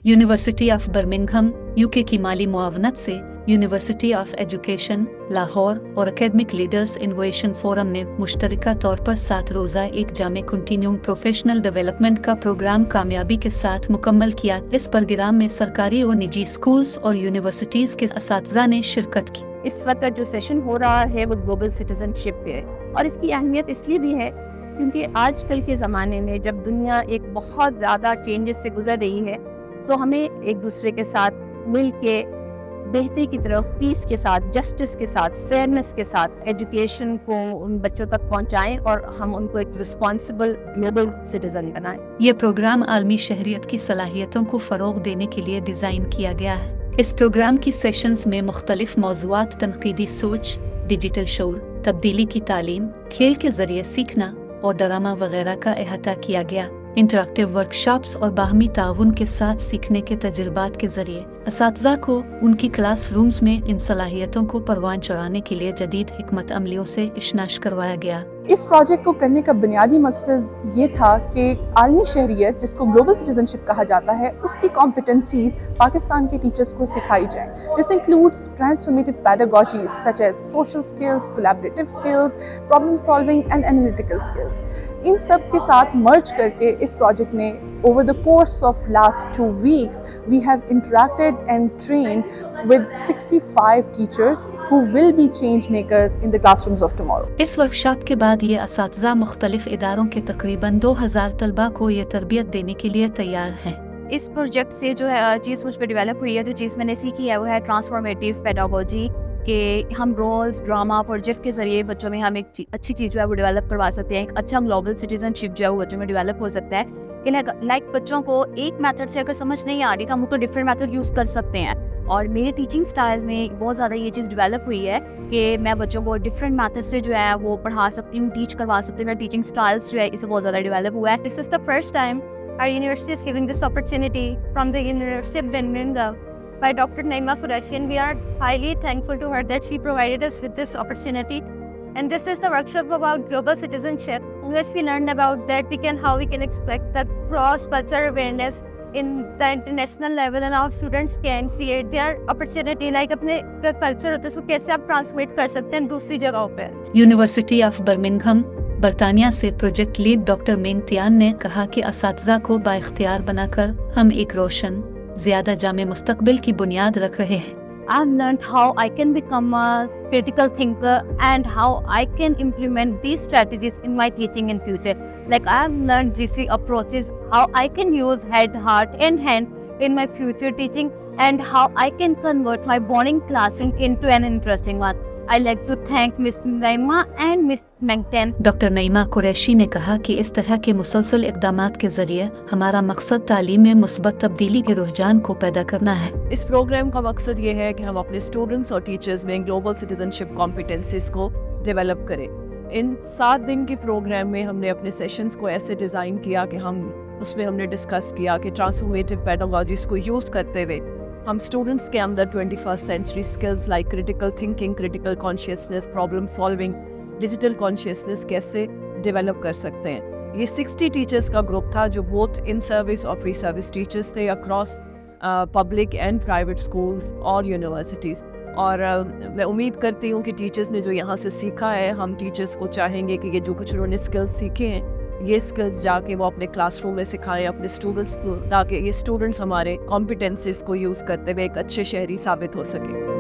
University of Birmingham UK की माली मुआवनत से university of education Lahore और एकेडमिक लीडर्स इनोवेशन फोरम ने मुश्तरका तौर पर 7 रोज़ा एक जामे कंटिन्यूइंग प्रोफेशनल डेवलपमेंट का प्रोग्राम कामयाबी के साथ मुकम्मल किया। इस प्रोग्राम में सरकारी और निजी स्कूल्स और यूनिवर्सिटीज़ के असातिज़ा ने शिरकत की। इस वक्त जो सेशन हो रहा है वो ग्लोबल सिटीजनशिप पे है, और इसकी अहमियत इसलिए भी है क्योंकि आजकल के ज़माने में जब दुनिया एक बहुत ज़्यादा चेंजेस से गुजर रही है, तो हमें एक दूसरे के साथ मिल के बेहतरी की तरफ पीस के साथ, जस्टिस के साथ, फेयरनेस के साथ एजुकेशन को उन बच्चों तक पहुंचाएं और हम उनको एक रिस्पॉन्सिबल ग्लोबल सिटीजन बनाएं। ये प्रोग्राम आलमी शहरियत की सलाहियतों को फ़रोग देने के लिए डिज़ाइन किया गया है। इस प्रोग्राम की सेशंस में मुख्तलिफ मौज़ूआत, तनकीदी सोच, डिजिटल शऊर, तब्दीली की तालीम, खेल के ज़रिए सीखना और ड्रामा वगैरह का अहाता किया गया। इंटरेक्टिव वर्कशॉप्स और बाहमी ताउन के साथ सीखने के तजुर्बात के जरिए असातिज़ा को उनकी क्लास रूम्स में इन सलाहियतों को परवान चढ़ाने के लिए जदीद हिकमत अमलियों से इशनाश करवाया गया। इस प्रोजेक्ट को करने का बुनियादी मकसद ये था कि आलमी शहरियत, जिसको ग्लोबल सिटीजनशिप कहा जाता है, उसकी कॉम्पिटेंसीज पाकिस्तान के टीचर्स को सिखाई जाएं। This includes transformative pedagogies such as social skills, collaborative skills, problem solving and analytical skills. इन सब के साथ मर्ज करके इस प्रोजेक्ट ने over the course of last 2 weeks we have interacted and trained with 65 teachers who will be change makers in the classrooms of tomorrow. इस workshop के बाद ये असातिज़ा मुख्तलिफ इदारों के तकरीबन 2000 तलबा को ये तरबियत देने के लिए तैयार हैं। इस प्रोजेक्ट से जो है चीज़ मुझ पर डेवलप हुई है, जो चीज़ मैंने सीखी है वो है ट्रांसफॉर्मेटिव पेडागोजी, कि हम रोल्स, ड्रामा, प्रोजेक्ट के ज़रिए बच्चों में हम एक अच्छी चीज़ जो है वो डेवलप करवा सकते हैं। एक अच्छा ग्लोबल सिटीजनशिप जो है वो बच्चों में डेवलप हो सकता है कि लाइक बच्चों को एक मेथड से अगर समझ नहीं आ रही तो हम उनको डिफरेंट मेथड यूज़ कर सकते हैं। और मेरे टीचिंग स्टाइल में बहुत ज़्यादा ये चीज़ डेवलप हुई है कि मैं बच्चों को डिफरेंट मेथड से जो है वो पढ़ा सकती हूँ, टीच करवा सकती हूँ। मेरा टीचिंग स्टाइल्स जो है इसे बहुत ज़्यादा डेवलप हुआ है। This is the first time our university is giving this opportunity from the University of Birmingham by Dr. Naima Qureshi, and we are highly thankful to her that she provided us with this opportunity. And this is the workshop about global citizenship, in which we learned about that how we can expect that cross-cultural awareness in the international level, and how students can create their opportunity, like अपने culture होता है उसको कैसे आप transmit कर सकते हैं दूसरी जगहों पे। यूनिवर्सिटी ऑफ बर्मिंघम बरतानिया से प्रोजेक्ट लीड डॉक्टर मेंतियान ने कहा कि असातिज़ा को बाइख्तियार बनाकर हम एक रोशन, ज़्यादा जामे मुस्तकबिल की बुनियाद रख रहे हैं। I've learned how I can become a critical thinker and how I can implement these strategies in my teaching in future. Like I've learned GC approaches, how I can use head, heart and hand in my future teaching, and how I can convert my boring classroom into an interesting one. I like to thank Ms. Naima and Ms. Mengten. Doctor Naima Qureshi ने कहा कि इस तरह के मुसलसल इक़दामात के जरिए हमारा मकसद तालीम में मुस्बत तब्दीली के रुझान को पैदा करना है। इस प्रोग्राम का मकसद ये है कि हम अपने स्टूडेंट्स और टीचर्स में ग्लोबल सिटीजनशिप कॉम्पिटेंसीज को डेवलप करें। इन 7 दिन के प्रोग्राम में हमने अपने सेशंस को ऐसे डिज़ाइन किया कि उसमें हमने डिस्कस किया कि ट्रांसफॉर्मेटिव पेडागोजीज को यूज़ करते हुए हम स्टूडेंट्स के अंदर 21st century skills like critical thinking, critical consciousness, problem solving, digital consciousness कैसे डेवलप कर सकते हैं। ये 60 टीचर्स का ग्रुप था जो बोथ इन सर्विस और प्री सर्विस टीचर्स थे across public and private schools और यूनिवर्सिटीज़। और मैं उम्मीद करती हूँ कि टीचर्स ने जो यहाँ से सीखा है, हम टीचर्स को चाहेंगे कि ये जो कुछ उन्होंने स्किल्स सीखे हैं, ये स्किल्स जाके वो अपने क्लासरूम में सिखाएं अपने स्टूडेंट्स को, ताकि ये स्टूडेंट्स हमारे कॉम्पिटेंसीज को यूज़ करते हुए एक अच्छे शहरी साबित हो सके।